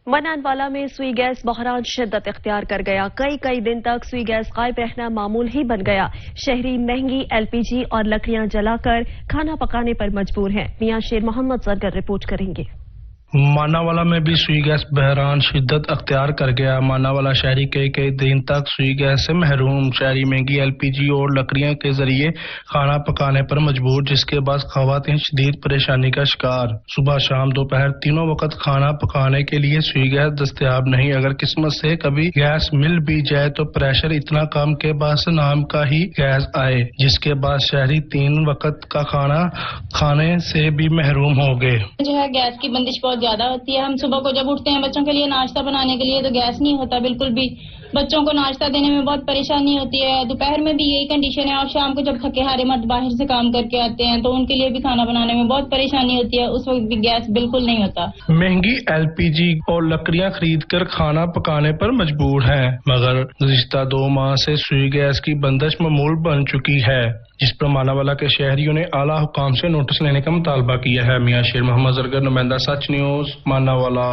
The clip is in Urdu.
منانوالا میں سوئی گیس بحران شدت اختیار کر گیا. کئی دن تک سوئی گیس غائب رہنا معمول ہی بن گیا. شہری مہنگی LPG اور لکڑیاں جلا کر کھانا پکانے پر مجبور ہیں. میاں شیر محمد زرگر رپورٹ کریں گے. ماناوالا میں بھی سوئی گیس بحران شدت اختیار کر گیا. ماناوالا شہری کئی دن تک سوئی گیس سے محروم. شہری مہنگی LPG اور لکڑیاں کے ذریعے کھانا پکانے پر مجبور، جس کے بعد خواتین شدید پریشانی کا شکار. صبح شام دوپہر تینوں وقت کھانا پکانے کے لیے سوئی گیس دستیاب نہیں. اگر قسمت سے کبھی گیس مل بھی جائے تو پریشر اتنا کم کے بس نام کا ہی گیس آئے، جس کے بعد شہری 3 وقت کا کھانا کھانے سے بھی محروم ہو گئے. جو ہے گیس کی بندش بہت زیادہ ہوتی ہے. ہم صبح کو جب اٹھتے ہیں بچوں کے لیے ناشتہ بنانے کے لیے تو گیس نہیں ہوتا بالکل بھی. بچوں کو ناشتہ دینے میں بہت پریشانی ہوتی ہے. دوپہر میں بھی یہی کنڈیشن ہے اور شام کو جب تھکے ہارے مرد باہر سے کام کر کے آتے ہیں تو ان کے لیے بھی کھانا بنانے میں بہت پریشانی ہوتی ہے. اس وقت بھی گیس بالکل نہیں ہوتا. مہنگی LPG اور لکڑیاں خرید کر کھانا پکانے پر مجبور ہیں، مگر گزشتہ 2 ماہ سے سوئی گیس کی بندش معمول بن چکی ہے، جس پر ماناوالا کے شہریوں نے اعلیٰ حکام سے نوٹس لینے کا مطالبہ کیا ہے. میاں شیر محمد زرگر، نمائندہ سچ نیوز، ماناوالا.